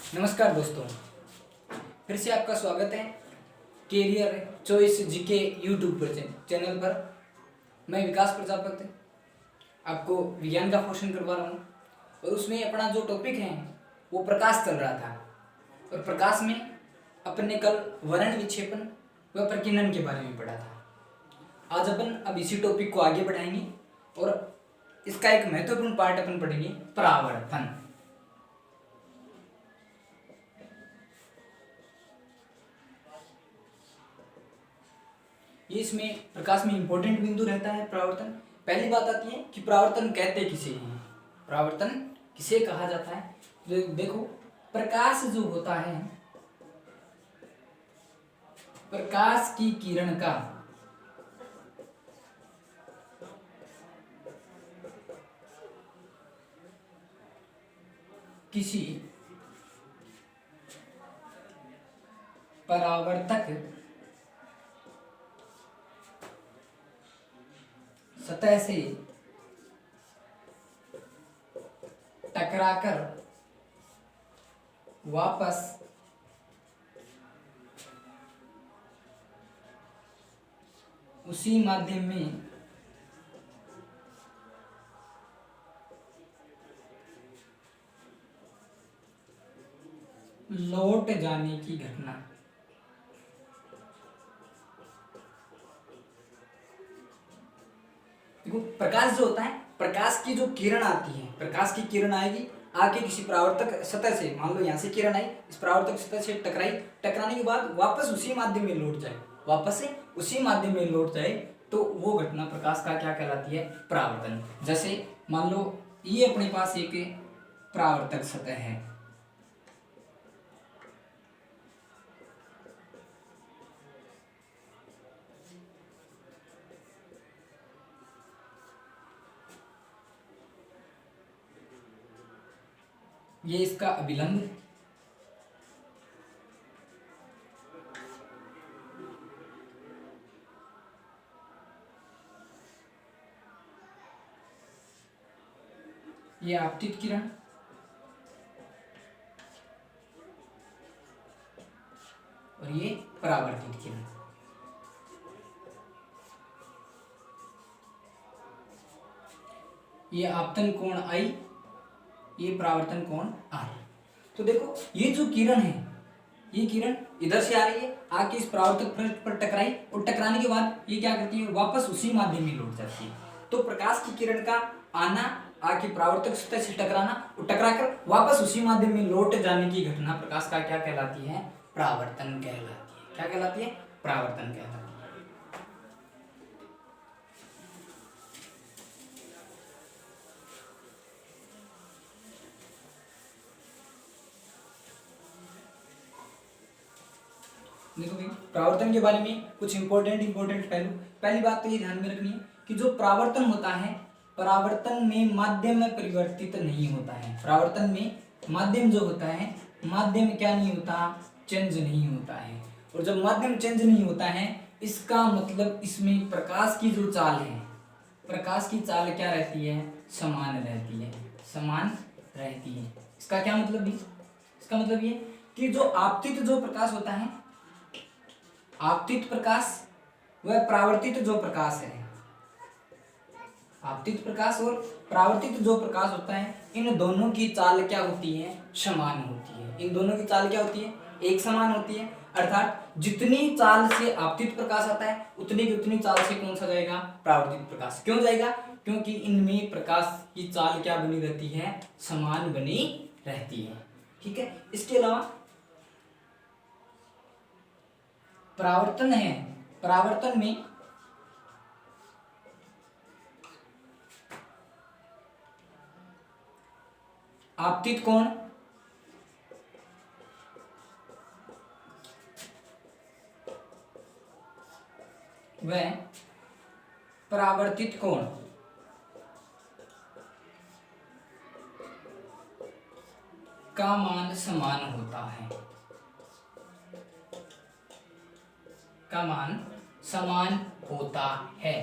नमस्कार दोस्तों, फिर से आपका स्वागत है कैरियर चॉइस जीके यूट्यूब पर चैनल पर। मैं विकास प्रजापति आपको विज्ञान का पोषण करवा रहा हूँ और उसमें अपना जो टॉपिक है वो प्रकाश चल रहा था और प्रकाश में अपने कल वर्ण विक्षेपण व प्रकीर्णन के बारे में पढ़ा था। आज अपन अब इसी टॉपिक को आगे बढ़ाएंगे और इसका एक महत्वपूर्ण पार्ट अपन पढ़ेंगे, परावर्तन। ये इसमें प्रकाश में इंपॉर्टेंट बिंदु रहता है परावर्तन। पहली बात आती है कि परावर्तन कहते किसे हैं, परावर्तन किसे कहा जाता है। देखो, प्रकाश जो होता है, प्रकाश की किरण का किसी परावर्तक सतह से टकराकर वापस उसी माध्यम में लौट जाने की घटना देखो, प्रकाश जो होता है, प्रकाश की जो किरण आती है, प्रकाश की किरण आएगी, आके किसी परावर्तक सतह से, मान लो यहाँ से किरण आई, इस परावर्तक सतह से टकराई, टकराने के बाद वापस उसी माध्यम में लौट जाए, वापस से उसी माध्यम में लौट जाए, तो वो घटना प्रकाश का क्या कहलाती है, परावर्तन। जैसे मान लो ये अपने पास एक परावर्तक सतह है, ये इसका अभिलंब, ये आपतित किरण, और ये परावर्तित किरण। ये आपतन कोण I, ये परावर्तन कोण R। तो देखो, ये जो किरण है, ये किरण इधर से आ रही है, आके इस परावर्तक पृष्ठ पर टकराई और टकराने के बाद ये क्या करती है, वापस उसी माध्यम में लौट जाती है। तो प्रकाश की किरण का आना, आके परावर्तक सतह से टकराना और टकराकर वापस उसी माध्यम में लौट जाने की घटना प्रकाश का क्या कहलाती है, परावर्तन कहलाती है। क्या कहलाती है, परावर्तन कहलाती है। देखो भाई, परावर्तन के बारे में कुछ इंपॉर्टेंट पहलू। पहली बात तो ये ध्यान में रखनी है कि जो परावर्तन होता है, परावर्तन में माध्यम में परिवर्तित नहीं होता है। परावर्तन में माध्यम जो होता है, माध्यम क्या नहीं होता, चेंज नहीं होता है। और जब माध्यम चेंज नहीं होता है, इसका मतलब इसमें प्रकाश की जो चाल है, प्रकाश की चाल क्या रहती है, समान रहती है, समान रहती है। इसका क्या मतलब भी, इसका मतलब ये कि जो आपतित जो प्रकाश होता है, आपतित प्रकाश व परावर्तित जो प्रकाश है, आपतित प्रकाश और परावर्तित जो प्रकाश होता है, इन दोनों की चाल क्या होती है, समान होती है। इन दोनों की चाल क्या होती है, एक समान होती है। अर्थात जितनी चाल से आपतित प्रकाश आता है, उतनी की उतनी चाल से कौन सा जाएगा, परावर्तित प्रकाश। क्यों जाएगा, क्योंकि इनमें प्रकाश की चाल क्या बनी रहती है, समान बनी रहती है। ठीक है। इसके अलावा परावर्तन है, परावर्तन में आपतित कोण व परावर्तित कोण का मान समान होता है, का मान समान होता है।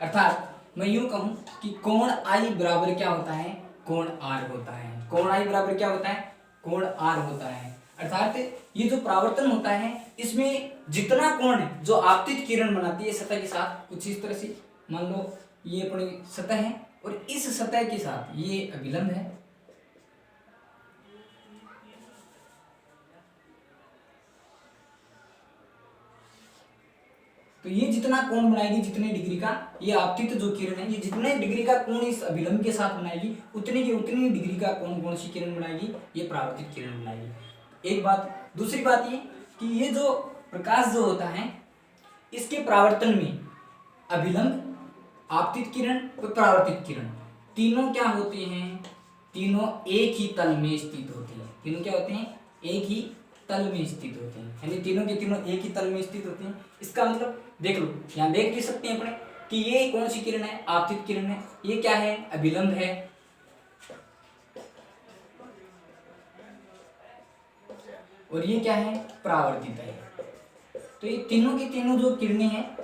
अर्थात मैं यूं कहूं कि कोण I बराबर क्या होता है, कोण R होता है। कोण I बराबर क्या होता है, कोण आर होता है। अर्थात ये जो परावर्तन होता है इसमें जितना कोण जो आपतित किरण बनाती है सतह के साथ, कुछ इस तरह से मान लो ये अपनी सतह है और इस सतह के साथ ये अभिलंब है, तो ये जितना कोण बनाएगी, जितने डिग्री का, ये आपतित जो किरण है ये जितने डिग्री का कोण इस अभिलंब के साथ बनाएगी उतनी की उतनी डिग्री का कोण कौन सी किरण बनाएगी, ये परावर्तित किरण बनाएगी। एक बात। दूसरी बात ये कि ये जो प्रकाश जो होता है इसके परावर्तन में अभिलंब, आपतित किरण और परावर्तित किरण तीनों क्या होते हैं, तीनों एक ही तल में स्थित होते हैं। तीनों क्या होते हैं, एक ही तल में स्थित होते हैं, यानी तीनों के तीनों एक ही तल में स्थित होते हैं। इसका मतलब देख लो, यहाँ देख भी सकते हैं अपने कि ये कौन सी किरण है, आपतित किरण है, ये क्या है, अभिलंब है, और ये क्या है, परावर्तित है। तो ये तीनों की तीनों जो किरणें हैं,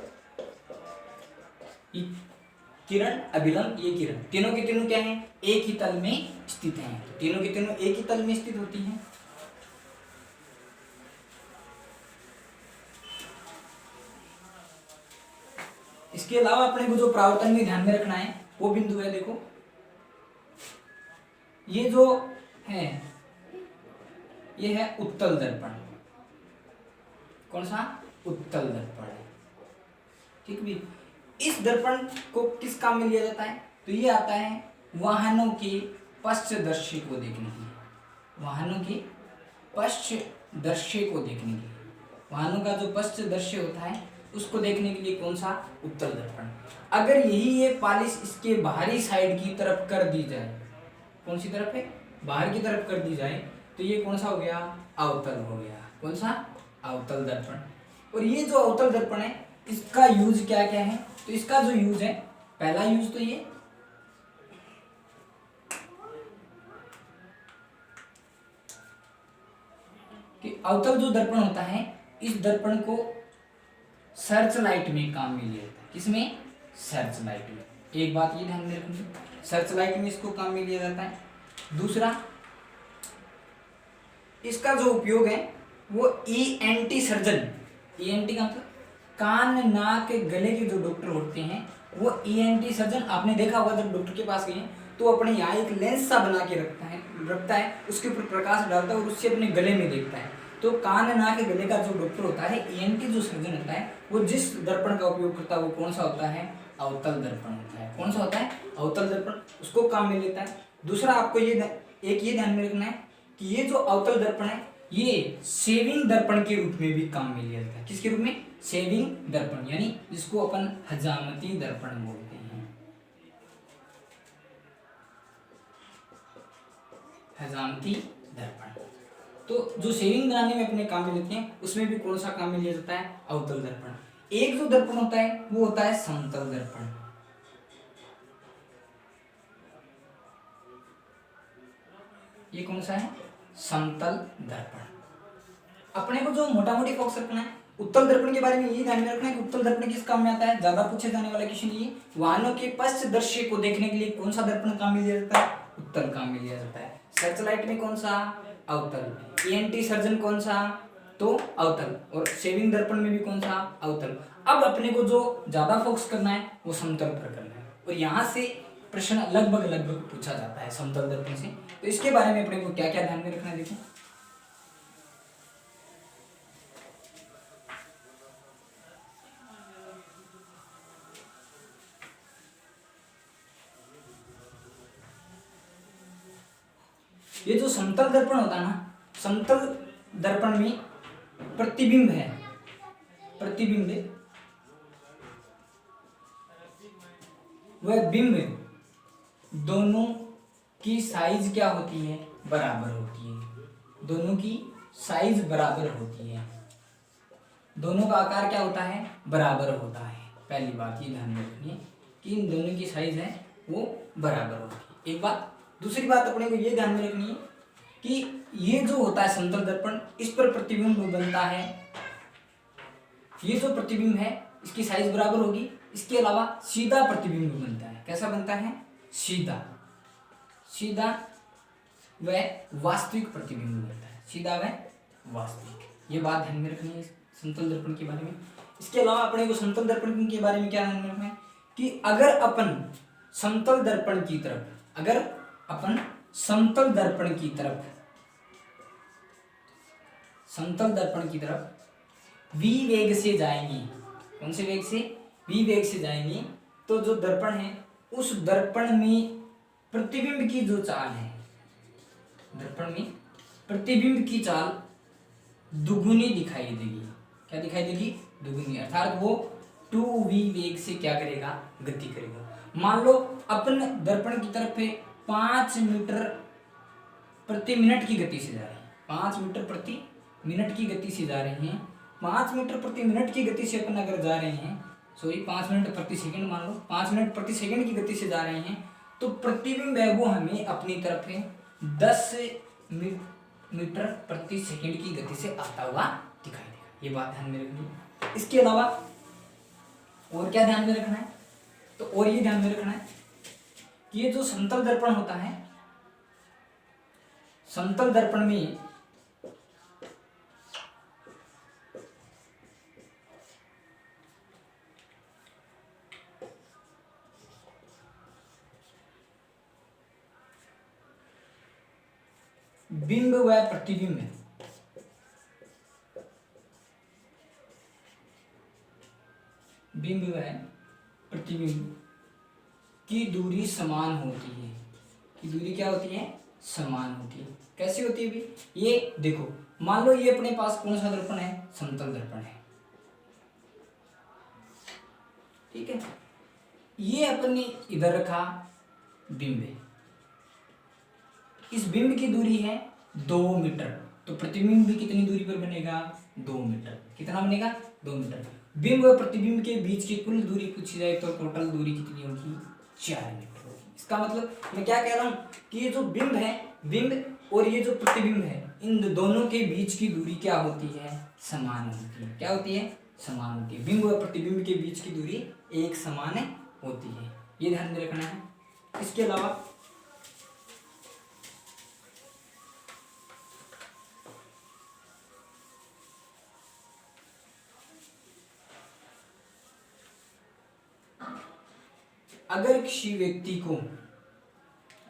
ये किरण, अभिलंब, ये किरण, तीनों की तीनों क्या है, एक ही तल में स्थित हैं। तो तीनों की तीनों एक ही तल में स्थित होती हैं। इसके अलावा अपने को जो परावर्तन में ध्यान में रखना है वो बिंदु है, देखो ये जो है ये है उत्तल दर्पण। कौन सा, उत्तल दर्पण है, ठीक भी। इस दर्पण को किस काम में लिया जाता है, तो ये आता है वाहनों के पश्च दृश्य को देखने के लिए, वाहनों के पश्च दृश्य को देखने के लिए, वाहनों का जो पश्च दृश्य होता है उसको देखने के लिए कौन सा, उत्तल दर्पण। अगर यही ये पालिश इसके बाहरी साइड की तरफ कर दी जाए, कौन सी तरफ है, बाहर की तरफ कर दी जाए, तो ये कौन सा हो गया, अवतल हो गया। कौन सा, अवतल दर्पण। और ये जो अवतल दर्पण है इसका यूज क्या क्या है, तो इसका जो यूज है, पहला यूज तो ये कि अवतल जो दर्पण होता है इस दर्पण को सर्च लाइट में काम में लिया जाता है। किसमें, सर्च लाइट में। एक बात ये ध्यान में रखनी, सर्च लाइट में इसको काम में लिया जाता है। दूसरा, इसका जो उपयोग है वो ईएनटी सर्जन, ईएनटी का मतलब कान नाक गले के जो डॉक्टर होते हैं वो ईएनटी सर्जन, आपने देखा होगा जब डॉक्टर के पास गए तो अपने यहाँ एक लेंस सा बना के रखता है, उसके ऊपर प्रकाश डालता है और उससे अपने गले में देखता है। तो कान नाक गले का जो डॉक्टर होता है, ईएनटी जो सर्जन होता है, वो जिस दर्पण का उपयोग करता है वो कौन सा होता है, अवतल दर्पण होता है। कौन सा होता है, अवतल दर्पण, उसको काम में लेता है। दूसरा आपको ये ध्यान में रखना है कि ये जो अवतल दर्पण है ये सेविंग दर्पण के रूप में भी काम में लिया जाता है। किसके रूप में, सेविंग दर्पण, यानी जिसको अपन हजामती दर्पण बोलते हैं, हजामती दर्पण। तो जो सेविंग बनाने में अपने काम में लेते हैं उसमें भी कौन सा काम में लिया जाता है, अवतल दर्पण। एक जो दर्पण होता है वो होता है समतल दर्पण। ये कौन सा है, समतल दर्पण। अपने को जो मोटा मोटी फोकस रखना है उत्तल दर्पण के बारे में, ये ध्यान में रखना है कि उत्तल दर्पण किस काम में आता है, ज्यादा पूछे जाने वाला क्वेश्चन ये, वाहनों के पश्च दृश्य को देखने के लिए कौन सा दर्पण काम में लिया जाता है, उत्तल काम में लिया जाता है। सर्च लाइट में कौन सा, अवतल। ईएनटी सर्जन कौन सा, तो अवतल। और सेविंग दर्पण में भी कौन सा, अवतल। अब अपने को जो ज्यादा फोकस करना है वो समतल पर करना है, और यहाँ से प्रश्न लगभग पूछा जाता है समतल दर्पण से। तो इसके बारे में अपने को क्या क्या ध्यान में रखना है, देखो ये जो समतल दर्पण होता है ना, समतल दर्पण में प्रतिबिंब है, प्रतिबिंब वह बिंब दोनों की साइज क्या होती है, बराबर होती है। दोनों की साइज बराबर होती है, दोनों का आकार क्या होता है, बराबर होता है। पहली बात ये ध्यान में रखनी है कि इन दोनों की साइज है वो बराबर होती है, एक बात। दूसरी बात अपने को ये ध्यान में रखनी है कि ये जो होता है समतल दर्पण, इस पर प्रतिबिंब बनता है, ये जो प्रतिबिंब है इसकी साइज बराबर होगी। इसके अलावा सीधा प्रतिबिंब बनता है, कैसा बनता है, सीधा, सीधा वह वास्तविक प्रतिबिंब बनता है, सीधा वह वास्तविक। ये बात ध्यान में रखनी है समतल दर्पण के बारे में। इसके अलावा अपने को समतल दर्पण के बारे में क्या ध्यान में रखना है कि अगर अपन समतल दर्पण की तरफ, अगर अपन समतल दर्पण की तरफ, समतल दर्पण की तरफ v वेग से जाएंगे, कौन से वेग से, v वेग से जाएंगे, तो जो दर्पण है उस दर्पण में प्रतिबिंब की जो चाल है, दर्पण में प्रतिबिंब की चाल दुगुनी दिखाई देगी। क्या दिखाई देगी, दुगुनी, अर्थात वो 2v वेग से क्या करेगा, गति करेगा। मान लो अपन दर्पण की तरफ 5 मीटर प्रति मिनट की गति से जा रहे हैं, 5 मीटर प्रति मिनट की गति से जा रहे हैं, 5 मीटर प्रति मिनट की गति से अपन अगर जा रहे हैं, सॉरी 5 मिनट प्रति सेकंड, मान लो 5 मिनट प्रति सेकंड की गति से जा रहे हैं, तो प्रतिबिंब है वो हमें अपनी तरफ 10 मीटर प्रति सेकंड की गति से आता हुआ दिखाई देगा। ये बात ध्यान में रखनी है। इसके अलावा और क्या ध्यान में रखना है, तो और ये ध्यान में रखना है कि ये जो समतल दर्पण होता है, समतल दर्पण में बिंब व प्रतिबिंब है, बिंब व प्रतिबिंब की दूरी समान होती है, की दूरी क्या होती है, समान होती है। कैसी होती है भी, ये देखो मान लो ये अपने पास कौन सा दर्पण है, समतल दर्पण है, ठीक है, ये अपन ने इधर रखा बिंब है, इस बिंब की दूरी है 2 मीटर, तो प्रतिबिंब भी कितनी दूरी पर बनेगा, 2 मीटर। कितना बनेगा, 2 मीटर। बिंब और प्रतिबिंब के बीच की कुल दूरी पूछी जाए तो टोटल दूरी कितनी होगी, 4 मीटर होगी। इसका मतलब मैं क्या कह रहा हूँ कि ये जो बिंब है, बिंब और ये जो प्रतिबिंब है, इन दोनों के बीच की दूरी क्या होती है, समान होती है। क्या होती है, समान होती है। बिंब और प्रतिबिंब के बीच की दूरी एक समान होती है, ये ध्यान में रखना है। इसके अलावा अगर किसी व्यक्ति को,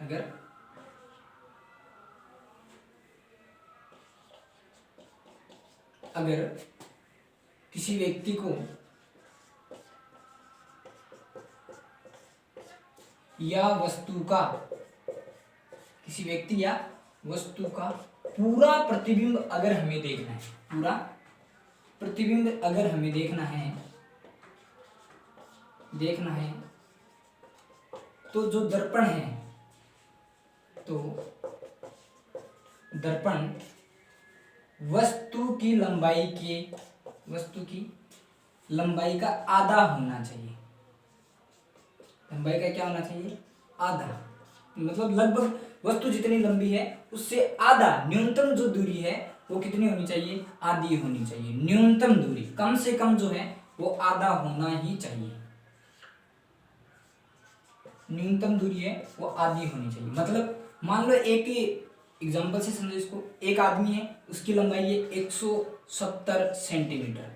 अगर किसी व्यक्ति को या वस्तु का, किसी व्यक्ति या वस्तु का पूरा प्रतिबिंब अगर हमें देखना है, पूरा प्रतिबिंब अगर हमें देखना है, तो जो दर्पण है, तो दर्पण वस्तु की लंबाई का आधा होना चाहिए। लंबाई का क्या होना चाहिए, आधा, मतलब लगभग वस्तु जितनी लंबी है उससे आधा, न्यूनतम जो दूरी है वो कितनी होनी चाहिए, आधी होनी चाहिए। न्यूनतम दूरी, कम से कम जो है वो आधा होना ही चाहिए। न्यूनतम दूरी है वो आधी होनी चाहिए। मतलब मान लो एक एग्जांपल से समझो इसको, एक आदमी है, उसकी लंबाई है 170 सेंटीमीटर।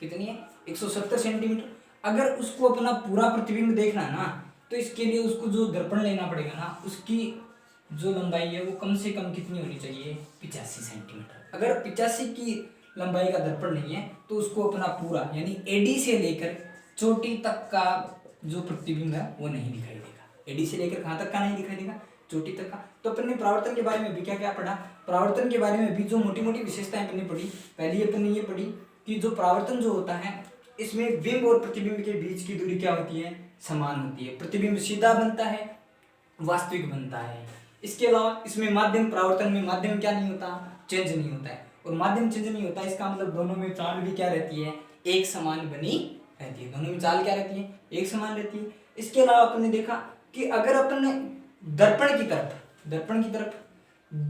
कितनी है, 170 सेंटीमीटर। अगर उसको अपना पूरा प्रतिबिंब देखना है ना, तो इसके लिए उसको जो दर्पण लेना पड़ेगा ना, उसकी जो लंबाई है वो कम से कम कितनी होनी चाहिए, 85 सेंटीमीटर। अगर 85 की लंबाई का दर्पण नहीं है तो उसको अपना पूरा यानी एडी से लेकर चोटी तक का जो प्रतिबिंब है वो नहीं दिखाई देगा। एडी से लेकर कहाँ तक का नहीं दिखाई देगा, चोटी तक का। तो अपन ने परावर्तन के बारे में भी क्या क्या पढ़ा, परावर्तन के बारे में भी जो मोटी मोटी विशेषताएं अपन ने पढ़ी। पहली अपन ने ये पढ़ी कि जो परावर्तन जो होता है इसमें बिंब और प्रतिबिंब के बीच की दूरी क्या होती है, समान होती है। प्रतिबिंब सीधा बनता है, वास्तविक बनता है। इसके अलावा इसमें माध्यम, परावर्तन में माध्यम क्या नहीं होता, चेंज नहीं होता है। और माध्यम चेंज नहीं होता है इसका मतलब दोनों में चाल भी क्या रहती है, एक समान बनी रहती है। दोनों में चाल क्या रहती है, एक समान रहती है। इसके अलावा अपन ने देखा कि अगर अपन दर्पण की तरफ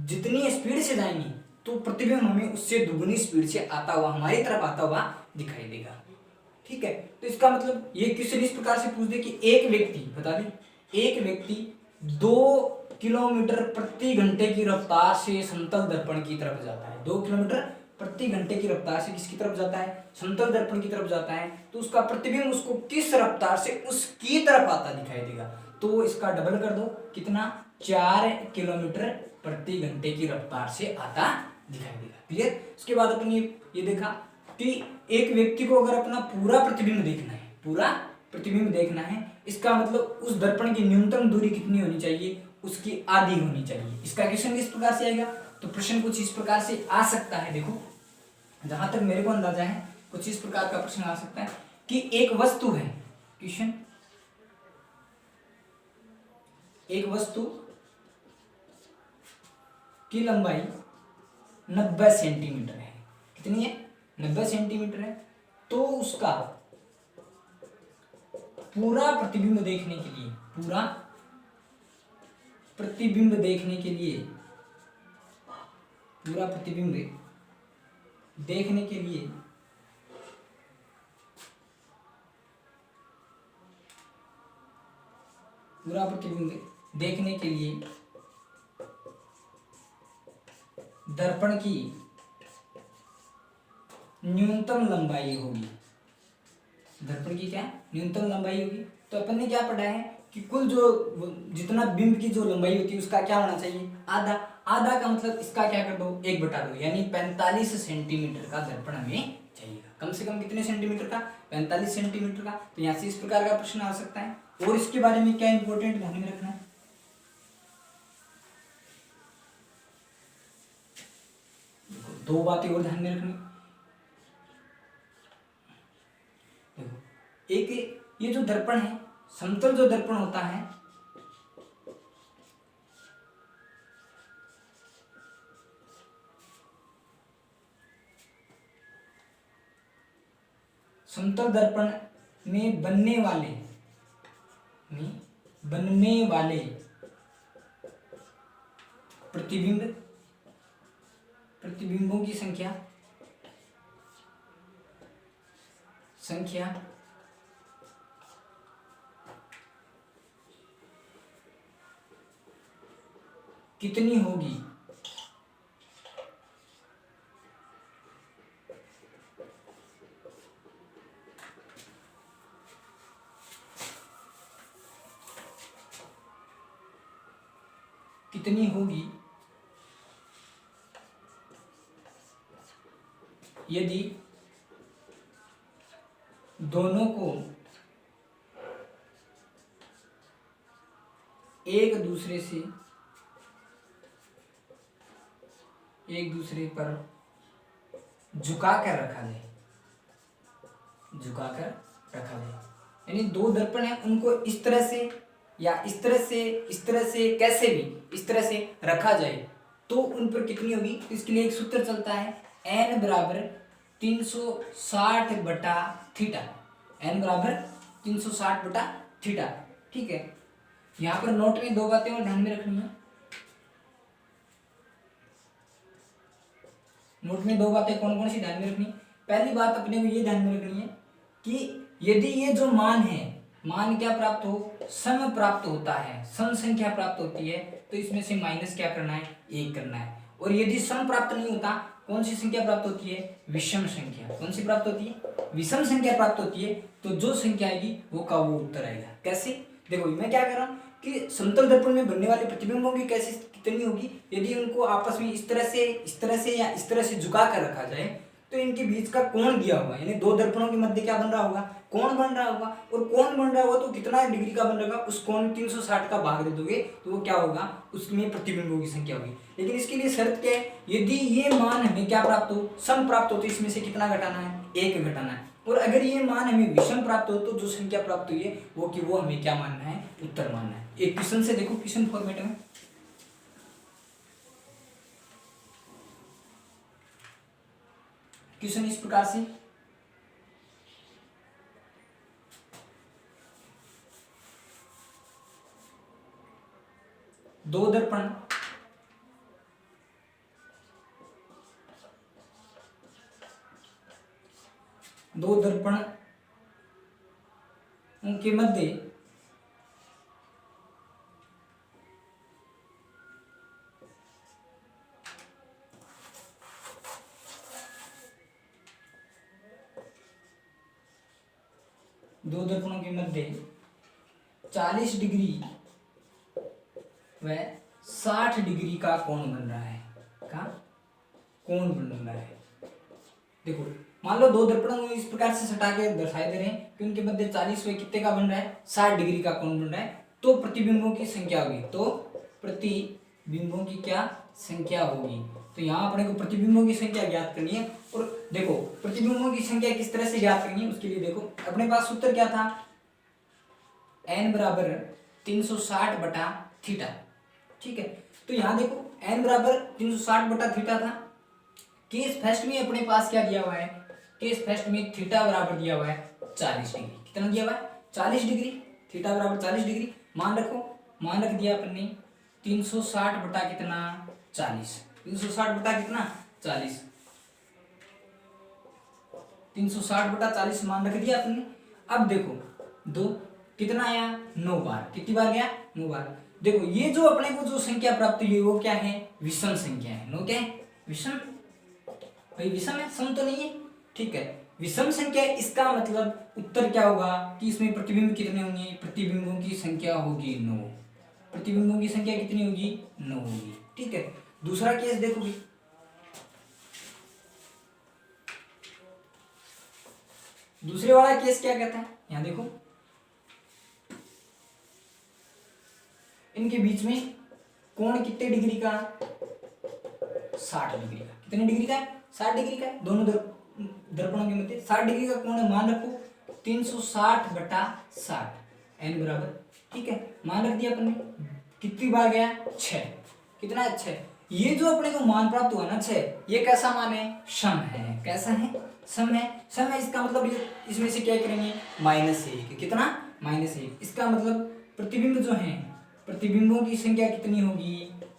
जितनी स्पीड से जाएंगे तो प्रतिबिंब हमें उससे दुगुनी स्पीड से आता हुआ, हमारी तरफ आता हुआ दिखाई देगा। ठीक है, तो इसका मतलब ये क्वेश्चन इस प्रकार से पूछ दे कि एक व्यक्ति, बता दें, एक व्यक्ति 2 किलोमीटर प्रति घंटे की रफ्तार से समतल दर्पण की तरफ जाता है। 2 किलोमीटर प्रति घंटे की रफ्तार से किसकी तरफ जाता है? समतल दर्पण की तरफ जाता है। तो उसका प्रतिबिंब उसको किस रफ्तार से उसकी तरफ आता दिखाई देगा? तो इसका डबल कर दो, कितना? 4 किलोमीटर प्रति घंटे की रफ्तार से आता दिखाई देगा। क्लियर? उसके बाद अपन ये देखा कि एक व्यक्ति को अगर अपना पूरा प्रतिबिंब देखना है, पूरा प्रतिबिंब देखना है, इसका मतलब उस दर्पण की न्यूनतम दूरी कितनी होनी चाहिए? उसकी आधी होनी चाहिए। इसका क्वेश्चन किस प्रकार से आएगा? तो प्रश्न कुछ इस प्रकार से आ सकता है, देखो जहां तक मेरे को अंदाजा है कुछ इस प्रकार का प्रश्न आ सकता है कि एक वस्तु है, क्वेश्चन, एक वस्तु की लंबाई 90 सेंटीमीटर है। कितनी है? 90 सेंटीमीटर है। तो उसका पूरा प्रतिबिंब देखने के लिए, पूरा प्रतिबिंब देखने के लिए, पूरा प्रतिबिंब देखने के लिए पूरा प्रतिबिंब देखने के लिए दर्पण की न्यूनतम लंबाई होगी। दर्पण की क्या न्यूनतम लंबाई होगी? तो अपन ने क्या पढ़ा है कि कुल जो जितना बिंब की जो लंबाई होती है उसका क्या होना चाहिए? आधा। आधा का मतलब इसका क्या कर दो? 1/2, यानी 45 सेंटीमीटर का दर्पण हमें चाहिए। कम से कम कितने सेंटीमीटर का? 45 सेंटीमीटर का। तो यहाँ से इस प्रकार का प्रश्न आ सकता है। और इसके बारे में क्या इंपॉर्टेंट ध्यान में रखना है, दो बातें और ध्यान में रखनी। देखो एक ये जो दर्पण है, समतल जो दर्पण होता है, समतल दर्पण में बनने वाले प्रतिबिंबों की संख्या कितनी होगी? कितनी होगी यदि दोनों को एक दूसरे पर झुकाकर रखा जाए। यानी दो दर्पण है, उनको इस तरह से या इस तरह से कैसे भी इस तरह से रखा जाए तो उन पर कितनी होगी? तो इसके लिए एक सूत्र चलता है, n बराबर 360/थीटा। n बराबर 360/थीटा। ठीक है, यहाँ पर नोट में दो बातें और ध्यान में रखनी है। नोट में दो बातें कौन कौन सी ध्यान में रखनी? पहली बात अपने को ये ध्यान में रखनी है कि यदि ये जो मान है, मान क्या प्राप्त हो? सम प्राप्त होता है, सम संख्या प्राप्त होती है, तो इसमें से माइनस क्या करना है? 1 करना है। और यदि सम प्राप्त नहीं होता, कौन सी संख्या प्राप्त होती है? विषम संख्या। कौन सी प्राप्त होती है? विषम संख्या प्राप्त होती है। तो जो संख्या आएगी वो का वो उत्तर आएगा। कैसे? देखो मैं क्या कर रहा हूँ कि समतल दर्पण में बनने वाले प्रतिबिंबों की कैसे कितनी होगी? यदि उनको आपस में इस तरह से या इस तरह से झुका कर रखा जाए तो इनके बीच का कोण दिया होगा, यानी दो दर्पणों के मध्य क्या बन रहा होगा? कोण बन रहा होगा। और कोण बन रहा होगा तो कितना डिग्री का बन रहा होगा? उस कोण 360 का भाग दे दोगे तो वो क्या होगा? उसमें प्रतिबिंबों की संख्या होगी। लेकिन इसके लिए शर्त क्या है? यदि ये मान हमें क्या प्राप्त हो? सम प्राप्त हो, तो इसमें से कितना घटाना है? 1 घटाना है। और अगर ये मान हमें विषम प्राप्त हो तो जो संख्या प्राप्त हुई है वो हमें क्या मानना है? उत्तर मानना है। एक क्वेश्चन से देखो, क्वेश्चन फॉर्मेट में क्वेश्चन इस प्रकार से, दो दर्पण उनके मध्य दो दर्पणों के मध्य 40 डिग्री व 60 डिग्री का कोण बन रहा है, का कोण बन रहा है। देखो मान लो दो दर्पणों को इस प्रकार से सटा के दर्शाए दे रहे हैं कि उनके मध्य 40 व कितने का बन रहा है, 60 डिग्री का कोण बन रहा है। तो प्रतिबिंबों की संख्या होगी, तो प्रतिबिंबों की क्या संख्या होगी। तो यहाँ अपने को प्रतिबिंबों की संख्या ज्ञात करनी है। और देखो प्रतिबिंबों की संख्या किस तरह से ज्ञात करनी है, उसके लिए देखो अपने पास सूत्र क्या था, n बराबर 360 बटा थीटा। ठीक है, तो यहाँ देखो n बराबर 360 बटा थीटा था। केस फर्स्ट में अपने पास क्या दिया हुआ है, केस फर्स्ट में थीटा बराबर दिया हुआ है 40 डिग्री। कितना दिया हुआ है, 40 डिग्री। थीटा बराबर 40 डिग्री मान रखो, मान रख दिया अपन ने 360 बटा कितना 40, 360 बटा कितना 40, 360 बटा 40 मान रख दिया अपन ने। अब देखो दो कितना आया, 9 बार। कितनी बार गया, 9 बार। देखो ये जो अपने को जो संख्या प्राप्त हुई वो क्या है, विषम संख्या है। नो क्या है, विषम। भाई विषम है, सम तो नहीं है। ठीक है, विषम संख्या। इसका मतलब उत्तर क्या होगा कि इसमें प्रतिबिंब कितने होंगे, प्रतिबिंबों की संख्या होगी 9। प्रतिबिंबों की संख्या कितनी होगी, 9 होगी। ठीक है, दूसरा केस देखो भी, दूसरे वाला केस क्या कहता है, यहां देखो इनके बीच में कोण कितने डिग्री का, 60 डिग्री का। कितने डिग्री का है, 60 डिग्री का है। दोनों दर्पणों के मध्य 60 डिग्री का कोण है, मान रखो 360 बटा 60 n बराबर। ठीक है, मान रख दिया अपन ने। कितनी बार गया, 6। कितना है, 6। ये जो अपने को मान प्राप्त हुआ ना 6, ये कैसा मान है, सम है। कैसा है, सम है। सम है इसका मतलब ये इसमें से क्या करेंगे, -1। कितना, -1। इसका मतलब प्रतिबिंब जो है, प्रतिबिंबों की संख्या कितनी होगी,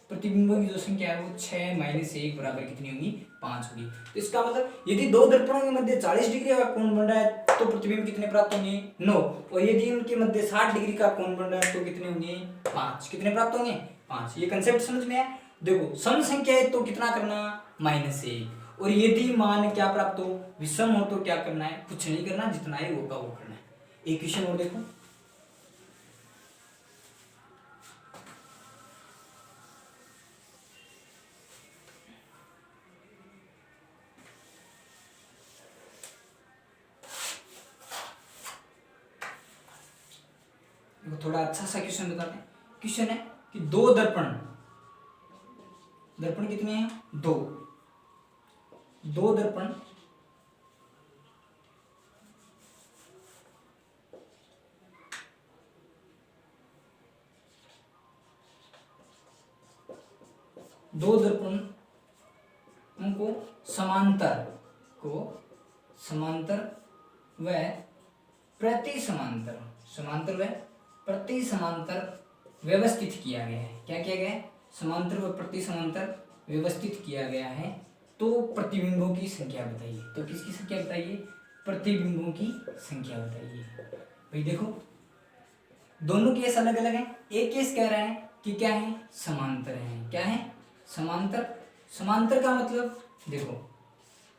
प्रतिबिंबों की जो संख्या है वो 6 - 1 बराबर कितनी होगी, 5 होगी। तो इसका मतलब यदि दो दर्पणों के मध्य 40 डिग्री का कोण बन रहा है तो प्रतिबिंब कितने प्राप्त होंगे, 9। और यदि उनके मध्य 60 डिग्री का कोण बन रहा है तो कितने होंगे, 5। कितने प्राप्त होंगे, 5। ये कंसेप्ट समझ में आया। देखो सम संख्या है तो कितना करना, -1। और यदि मान क्या प्राप्त हो, विषम हो तो क्या करना है, कुछ नहीं करना, जितना है वो का वो करना है। एक क्वेश्चन और देखो, थोड़ा अच्छा सा क्वेश्चन बताते हैं। क्वेश्चन है कि दो दर्पण, दर्पण कितने हैं, दो। दो दर्पण दो दर्पण को समांतर व प्रति समांतर, समांतर व प्रति समांतर व्यवस्थित किया गया है। क्या किया गया है, समांतर व प्रति समांतर व्यवस्थित किया गया है। तो प्रतिबिंबों की संख्या बताइए। तो किसकी संख्या बताइए, प्रतिबिंबों की संख्या बताइए। भाई देखो दोनों केस अलग अलग हैं। एक केस कह रहा है कि क्या है, समांतर है। क्या है, समांतर। समांतर का मतलब देखो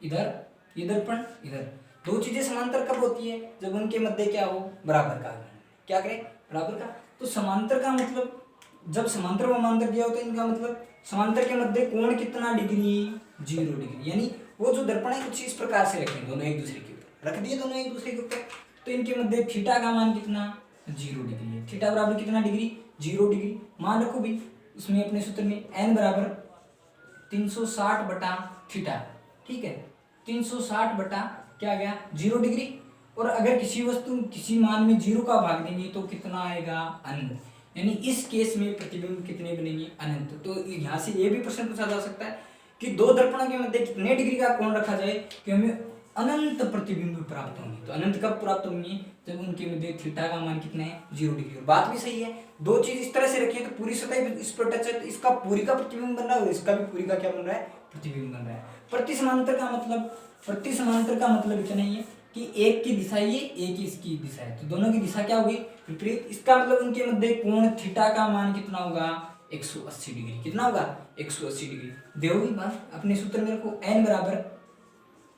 इधर ये दर्पण, इधर दो चीजें समांतर कब होती है, जब उनके मध्य क्या हो, बराबर का। क्या करें, बराबर का। तो समांतर का मतलब जब समांतर व समांतर दिया होता है, इनका मतलब समांतर के मध्य कोण कितना डिग्री, 0 डिग्री। यानी वो जो दर्पण है कुछ इस प्रकार से रखें, दोनों एक दूसरे के ऊपर रख दिए, दोनों एक दूसरे के ऊपर। तो इनके मध्य थीटा का मान कितना, 0 डिग्री है। थीटा बराबर कितना डिग्री, 0 डिग्री। मान रखो भी उसमें अपने सूत्र में n बराबर 360 बटा थीटा। ठीक है, 360 बटा क्या गया, 0 डिग्री। और अगर किसी वस्तु किसी मान में 0 का भाग देंगे तो कितना आएगा, अनंत। यानी इस केस में प्रतिबिंब कितने बनेंगे, अनंत। तो यहाँ से ये भी प्रश्न पूछा जा सकता है कि दो दर्पणों के मध्य कितने डिग्री का कोण रखा जाए कि हमें अनंत प्रतिबिंब प्राप्त होंगे। तो अनंत कब प्राप्त होंगे, जब उनके मध्य थीटा का मान कितना है, 0 डिग्री। और बात भी सही है, दो चीज इस तरह से रखी है तो पूरी सतह इस पर टच है, तो इसका पूरी का प्रतिबिंब बन रहा है और इसका भी पूरी का क्या बन रहा है, प्रतिबिंब बन रहा है। प्रति समांतर का मतलब, प्रति समांतर का मतलब इतना ही है कि एक की दिशा ये, एक ही इसकी दिशा है, तो दोनों की दिशा क्या होगी, विपरीत। इसका मतलब उनके मध्य कोण थीटा का मान कितना होगा, 180 डिग्री। कितना होगा, 180 डिग्री। देखोगी बात अपने सूत्र में रखो, n बराबर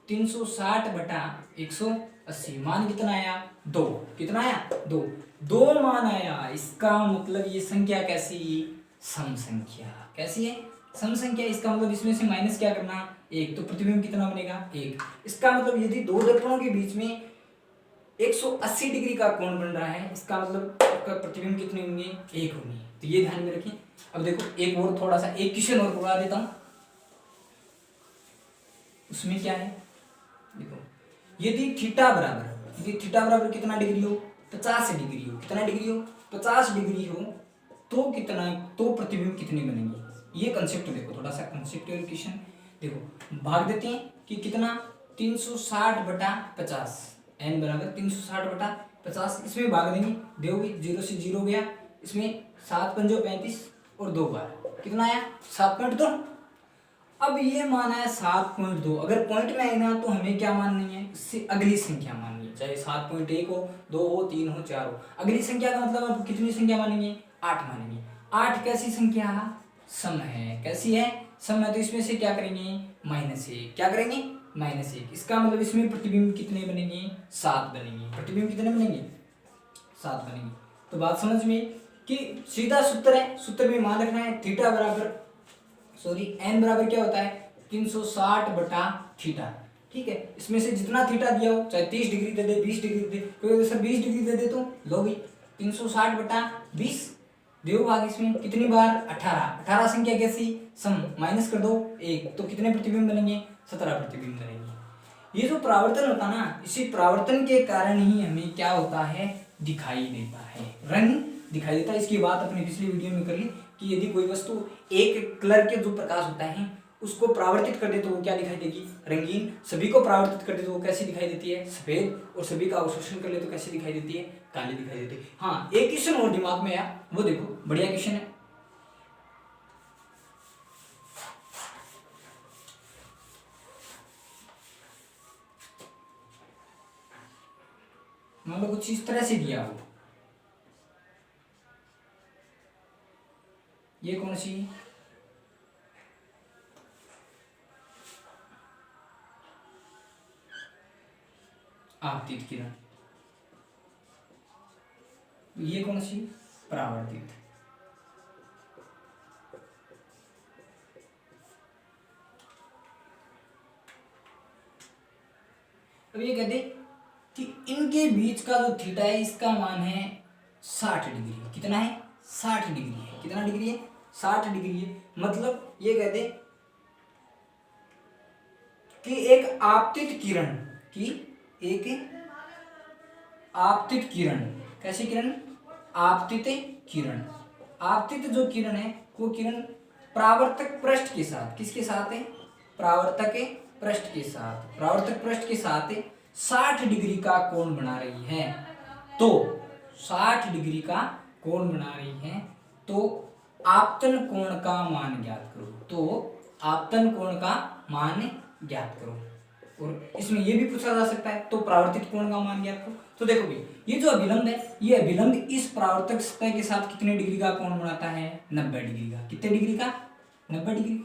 360 बटा 180 80। मान कितना आया 2। कितना आया 2। 2 मान आया, इसका मतलब ये संख्या कैसी, सम संख्या। कैसी है, सम संख्या। इसका मतलब इसमें से माइनस क्या करना 1, तो प्रतिबिंब कितना बनेगा 1। इसका मतलब यदि दो दर्पणों के बीच में 180 डिग्री का कोण बन रहा है, इसका मतलब आपका प्रतिबिंब कितने होंगे 1 होंगे। तो ये ध्यान में रखें। अब देखो एक और थोड़ा सा एक क्वेश्चन और करवा देता हूं। उसमें क्या है देखो, यदि थीटा बराबर कितना डिग्री हो 50 डिग्री हो, कितना डिग्री हो 50 डिग्री हो, तो कितना, तो प्रतिबिंब कितने बनेंगे। ये कंसेप्ट देखो, थोड़ा सा कंसेप्चुअल क्वेश्चन देखो। भाग देते हैं कि कितना 360/50, n बराबर 360/50। इसमें भाग देंगे, देखोगे 0 से 0 गया, इसमें 7 पंजो 35 और 2 बार कितना आया 7.2। अब ये माना है 7.2, अगर पॉइंट में आए ना तो हमें क्या माननी है, इससे अगली संख्या माननी है, चाहे 7.1 हो, 2 हो, 3 हो, 4 हो। अगली संख्या का मतलब आप कितनी संख्या मानेंगे 8 मानेंगे। 8 कैसी संख्या, सम है। कैसी है, सम है। तो इसमें से क्या करेंगे -1, क्या करेंगे -1। इसका मतलब इसमें प्रतिबिंब कितने बनेंगे 7 बनेंगे। प्रतिबिंब कितने बनेंगे 7 बनेंगे। तो बात समझ में कि सीधा सूत्र है, सूत्र में मान रखना है थीटा बराबर n बराबर क्या होता है 360/थीटा। ठीक है, इसमें से जितना थीटा दिया हो, चाहे 30 डिग्री दे दे, 20 डिग्री दे, कोई सर 20 डिग्री दे दे तो लो भाई 360/20 दो भाग, इसमें कितनी बार 18 संख्या कैसी सम, माइनस कर दो 1, तो कितने प्रतिबिंब बनेंगे 17 प्रतिबिंब बनेंगे। ये जो परावर्तन होता है ना, इसी परावर्तन के कारण ही हमें क्या होता है दिखाई देता है, रंग दिखाई देता है। इसकी बात अपनी पिछली वीडियो में कर ली कि यदि कोई वस्तु एक कलर के जो प्रकाश होता है उसको परावर्तित कर दे तो वो क्या दिखाई देगी रंगीन, सभी को परावर्तित कर दे तो वो कैसी दिखाई देती है सफेद, और सभी का अवशोषण कर ले तो कैसी दिखाई देती है काली दिखाई देती है। हाँ, एक क्वेश्चन और दिमाग में आया, वो देखो बढ़िया क्वेश्चन है। मान लो कुछ इस तरह से दिया हो, ये कौन सी आपतित किरण, ये कौन सी परावर्तित। अब ये कहते कि इनके बीच का जो थीटा है इसका मान है 60 डिग्री। कितना है 60 डिग्री है। कितना डिग्री है 60 डिग्री है। मतलब ये कहते कि एक आपतित किरण की, एक आपतित किरण, कैसी किरण आपतित किरण। आपतित जो किरण है वो किरण परावर्तक पृष्ठ के साथ, किसके साथ है परावर्तक पृष्ठ के साथ, परावर्तक पृष्ठ के साथ 60 डिग्री का कोण बना रही है। तो 60 डिग्री का कोण बना रही है, तो आपतन कोण का मान ज्ञात करो। तो आपतन कोण का मान ज्ञात करो। और इसमें यह भी पूछा जा सकता है तो परावर्तित कोण का मान ज्ञात करो। तो देखो भाई, ये जो अभिलंब है, ये अभिलंब इस परावर्तक सतह के साथ कितने डिग्री का कोण बनाता है 90 डिग्री का। कितने डिग्री का 90 डिग्री।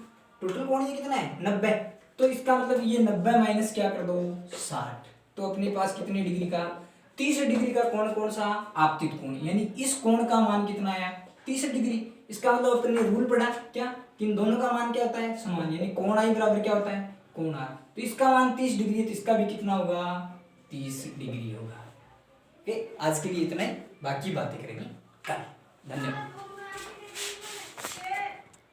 टोटल कोण ये कितना है 90। तो इसका मतलब ये 90 माइनस क्या कर दो 60, तो अपने पास कितने डिग्री का 30 डिग्री का कोण कौन सा आपतित कोण, यानी इस कोण का मान कितना आया 30 डिग्री। इसका मतलब अपने रूल पढ़ा क्या कि इन दोनों का मान क्या होता है समान, यानी कोण आई बराबर क्या होता है कोण आर। तो इसका मान 30 डिग्री है, तो इसका भी कितना होगा 30 डिग्री होगा। ओके, आज के लिए इतना ही, बाकी बातें करेंगे कल।